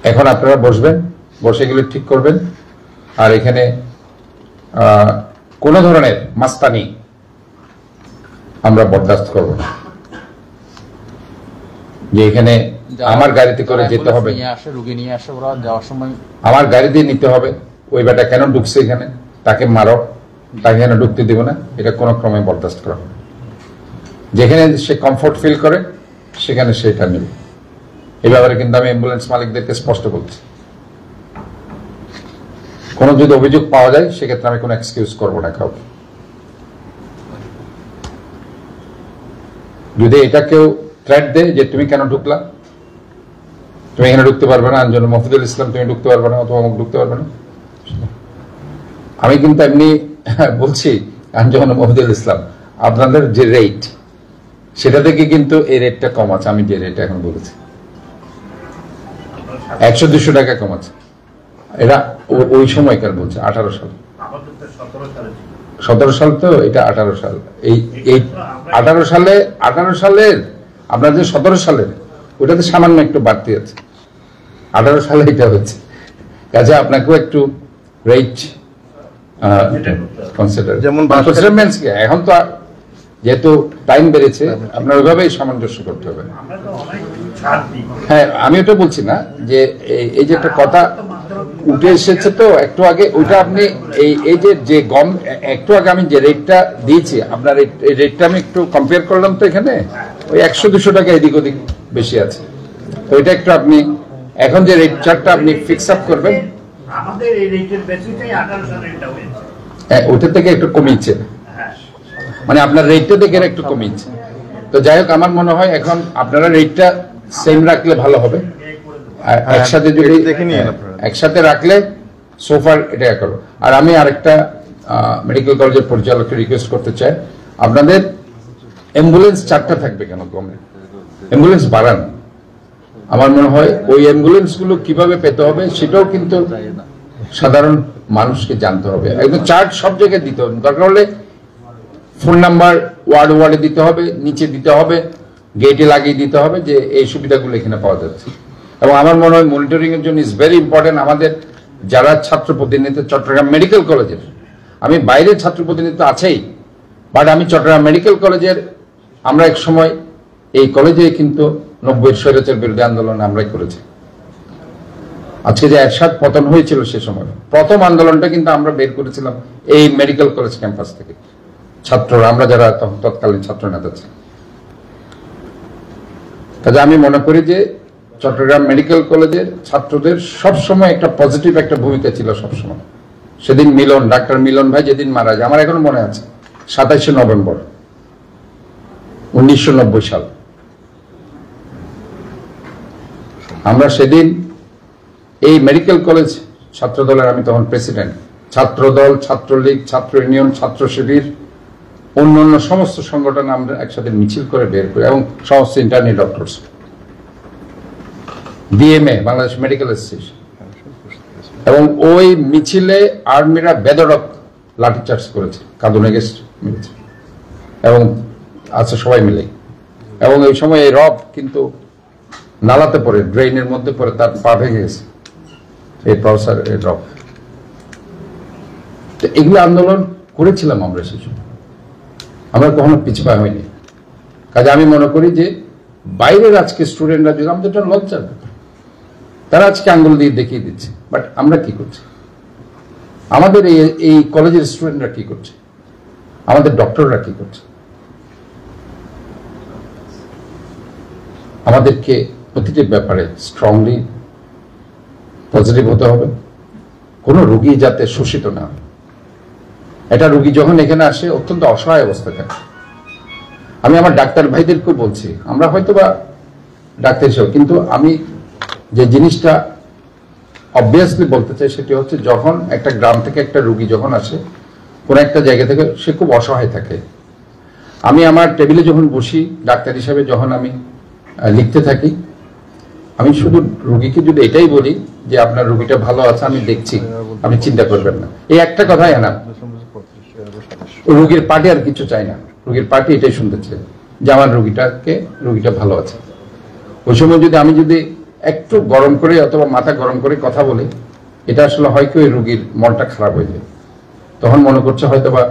এখন আপনারা বসবেন, বসে এগুলো ঠিক করবেন। আর এখানে কোন ধরনের মাস্তানি আমরা বরদাস্ত করব না, যে এখানে আমার গাড়িতে করে যেতে হবে, আমার গাড়ি দিয়ে নিতে হবে, ওই বেটা কেন ঢুকছে এখানে, তাকে মারো, তাকে এখানে ঢুকতে দিব না, এটা কোনো ক্রমে বরদাস্ত করা হবে। যেখানে সে কমফোর্ট ফিল করে সেখানে সেটা নেবে। এই ব্যাপারে কিন্তু আমি অ্যাম্বুলেন্স মালিকদেরকে স্পষ্ট বলছি, কোনো যদি অভিযোগ পাওয়া যায় সেক্ষেত্রে আমি কোনো এক্সকিউজ করবো না কাউকে। যদি এটা কেউ থ্রেট দেয় যে তুমি কেন ঢুকলা, তুমি এখানে ঢুকতে পারবে না, আঞ্জন মফিদুল ইসলাম তুমি ঢুকতে পারবে না, অথবা ঢুকতে পারবে না, আমি কিন্তু এমনি বলছি আঞ্জন মফিদুল ইসলাম আপনাদের যে রেট সেটা থেকে কিন্তু এই রেটটা কম আছে। আমি যে রেট এখন বলেছি 100-200 টাকা কম আছে। এটা ওই সময়কার বলছে 18 সাল, 17 সাল তো, এটা 18 সাল। এই 18 সালের আপনার যে 17 সালের ওটাতে সামান্য একটু বাড়তি আছে, 18 সালে এটা হচ্ছে। কাজে আপনাকেও একটু রেট কনসিডার, যেমন এখন তো যেহেতু টাইম বেড়েছে আপনার ওইভাবেই সামঞ্জস্য করতে হবে। হ্যাঁ, আমি ওটা বলছি না যে এই যে একটা কথা উঠে এসেছে তো একটু আগে, ওইটা আপনি এই যে গম একটু আগে আমি যে রেটটা দিয়েছি আপনার এই রেটটা আমি একটু কম্পেয়ার করলাম, তো এখানে ওই 100-200 টাকা এদিক ওদিক বেশি আছে। তো এটা একটু আপনি এখন যে রেট চার্টটা আপনি ফিক্স আপ করবেন, আমাদের এই রেটের বেসিসেই 18 সালের রেটটা হয়েছে, হ্যাঁ ওটা থেকে একটু কমিয়েছে, মানে আপনার রেটটা দেখে একটু কমিয়েছে। তো যাই হোক, আমার মনে হয় এখন আপনারা রেটটা সেম রাখলে ভালো হবে। একসাথে যদি একসাথে রাখলে সোফার এটা করো। আর আমি আরেকটা মেডিকেল কলেজের পরিচালককে রিকোয়েস্ট করতে চাই, আপনাদের অ্যাম্বুলেন্স 4টা থাকবে কেন, কমে অ্যাম্বুলেন্স বাড়ান। আমার মনে হয় ওই অ্যাম্বুলেন্স গুলো কিভাবে পেতে হবে সেটাও কিন্তু সাধারণ মানুষকে জানতে হবে। একদম চার্ট সব জায়গায় দিতে হবে, দরকার হলে ফোন নাম্বার ওয়ার্ডে দিতে হবে, নিচে দিতে হবে, গেটে লাগিয়ে দিতে হবে যে এই সুবিধাগুলো এখানে পাওয়া যাচ্ছে। এবং আমার মনে হয় মনিটরিং এর জন্য ইজ ভেরি ইম্পর্টেন্ট আমাদের যারা ছাত্র প্রতিনিধিত্ব চট্টগ্রাম মেডিকেল কলেজের, আমি বাইরের ছাত্র প্রতিনিধিত্ব আছেই, বাট আমি চট্টগ্রাম মেডিকেল কলেজের, আমরা এক সময় এই কলেজে কিন্তু 90-এর স্বৈরাচার বিরোধী আন্দোলন আমরাই করেছি। আজকে যে এরশাদ পতন হয়েছিল সে সময় প্রথম আন্দোলনটা কিন্তু আমরা বের করেছিলাম এই মেডিকেল কলেজ ক্যাম্পাস থেকে, ছাত্ররা, আমরা যারা তৎকালীন ছাত্র নেতা ছিলাম। কাজে আমি মনে করি যে চট্টগ্রাম মেডিকেল কলেজের ছাত্রদের সবসময় একটা পজিটিভ একটা ভূমিকা ছিল সবসময়। সেদিন ডাক্তার মিলন ভাই যেদিন মারা যায়, আমার এখনো মনে আছে, 27শে নভেম্বর 1990 সাল, আমরা সেদিন এই মেডিকেল কলেজ ছাত্র দলের, আমি তখন প্রেসিডেন্ট, ছাত্র দল, ছাত্রলীগ, ছাত্র ইউনিয়ন, ছাত্র শিবির, অন্যান্য সমস্ত সংগঠন আমরা একসাথে মিছিল করে বের করি, এবং সমস্ত internee doctors, BMA, Bangladesh medical association, এবং ওই মিছিলে আর্মিরা বেধড়ক লাঠিচার্জ করেছে, কাঁদুনে গেছে মেরেছে, এবং আছে সবাই মিলে। এবং এই সময় এই রব কিন্তু নালাতে পড়ে, ড্রেইনের মধ্যে পড়ে তার পা ভেঙে গেছে, এই প্রফেসর এই রব। তো এগুলো আন্দোলন করেছিলাম আমরা সেই সময়, আমরা কখনো পিছপা হয়নি। কাজে আমি মনে করি যে বাইরের আজকে স্টুডেন্টরা যদি, আমাদের একটা লজ্জার ব্যাপার, তারা আজকে আঙ্গুল দিয়ে দেখিয়ে দিচ্ছে, বাট আমরা কি করছি, আমাদের এই কলেজের স্টুডেন্টরা কি করছে, আমাদের ডক্টররা কি করছে। আমাদেরকে প্রতিটি ব্যাপারে স্ট্রংলি পজিটিভ হতে হবে, কোনো রোগী যাতে শোষিত না হয়। এটা রোগী যখন এখানে আসে অত্যন্ত অসহায় অবস্থা থাকে। আমি আমার ডাক্তার ভাইদেরকে বলছি, আমরা হয়তো বা ডাক্তার হিসেবে, কিন্তু আমি যে জিনিসটা অবভিয়াসলি বলতে চাই সেটি হচ্ছে, যখন একটা গ্রাম থেকে একটা রোগী যখন আসে কোন একটা জায়গা থেকে, সে খুব অসহায় থাকে। আমি আমার টেবিলে যখন বসি ডাক্তার হিসেবে, যখন আমি লিখতে থাকি, আমি শুধু রোগীকে যদি এটাই বলি যে আপনার রোগীটা ভালো আছে, আমি দেখছি, আপনি চিন্তা করবেন না, এই একটা কথাই না, রোগীর পার্টি আর কিছু চাই না, রোগীর পার্টি এটাই শুনতে চাই যে আমার রোগীটা ভালো আছে। ওই সময় যদি আমি একটু গরম করে অথবা মাথা গরম করে কথা বলে, এটা আসলে হয় কি ওই রুগীর মনটা খারাপ হয়ে যায়। তখন মনে করছে হয়তোবা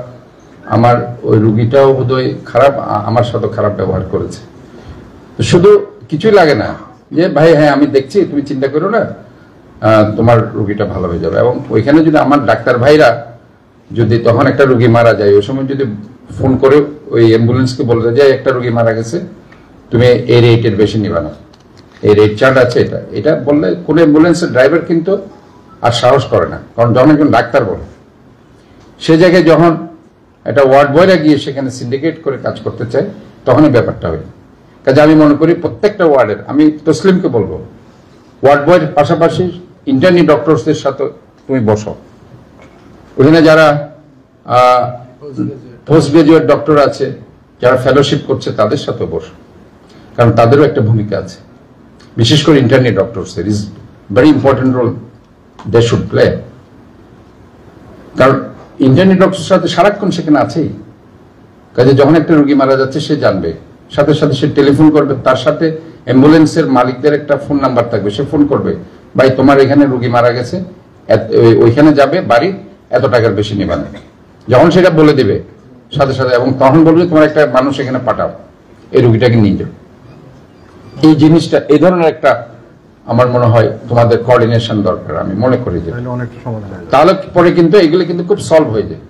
আমার ওই রুগীটাও বোধহয় খারাপ, আমার সাথে খারাপ ব্যবহার করেছে। তো শুধু কিছুই লাগে না যে ভাই হ্যাঁ আমি দেখছি, তুমি চিন্তা করো না, তোমার রুগীটা ভালো হয়ে যাবে। এবং ওইখানে যদি আমার ডাক্তার ভাইরা যদি তখন একটা রুগী মারা যায়, ওই সময় যদি ফোন করে ওই অ্যাম্বুলেন্সকে বলতে যায় একটা রুগী মারা গেছে, তুমি এই রেটের বেশি নিবা না, এই রেট চার্ট আছে, এটা বললে কোনো অ্যাম্বুলেন্সের ড্রাইভার কিন্তু আর সাহস করে না। কারণ যখন একজন ডাক্তার বলে, সে জায়গায় যখন একটা ওয়ার্ড বয়রা গিয়ে সেখানে সিন্ডিকেট করে কাজ করতে চায়, তখনই ব্যাপারটা হয়। কাজে আমি মনে করি প্রত্যেকটা ওয়ার্ডের, আমি তসলিমকে বলবো, ওয়ার্ড বয়ের পাশাপাশি ইন্টার্নি ডক্টরসদের সাথে তুমি বসো, ওখানে যারা পোস্ট গ্রাজুয়েট ডক্টর আছে, যারা ফেলোশিপ করছে, তাদের সাথে বসো, কারণ তাদেরও একটা ভূমিকা আছে। বিশেষ করে ইন্টার্নি ডক্টরসদের is very important role they should play. কারণ ইন্টার্নি ডক্টরের সাথে সারাক্ষণ সেখানে আছেই। কাজে যখন একটা রোগী মারা যাচ্ছে সে জানবে, সাথে সাথে সে টেলিফোন করবে, তার সাথে অ্যাম্বুলেন্সের মালিকদের একটা ফোন নাম্বার থাকবে, সে ফোন করবে, ভাই তোমার এখানে রোগী মারা গেছে, ওইখানে যাবে, বাড়ি এত টাকার বেশি নেবা না। যখন সেটা বলে দিবে সাথে সাথে, এবং তখন বলবে তোমার একটা মানুষ এখানে পাঠাও, এই রোগীটাকে নিয়ে যাও। এই জিনিসটা, এই ধরনের একটা আমার মনে হয় তোমাদের কোঅর্ডিনেশন দরকার, আমি মনে করি যে তাহলে পরে কিন্তু এগুলো কিন্তু খুব সলভ হয়ে যায়।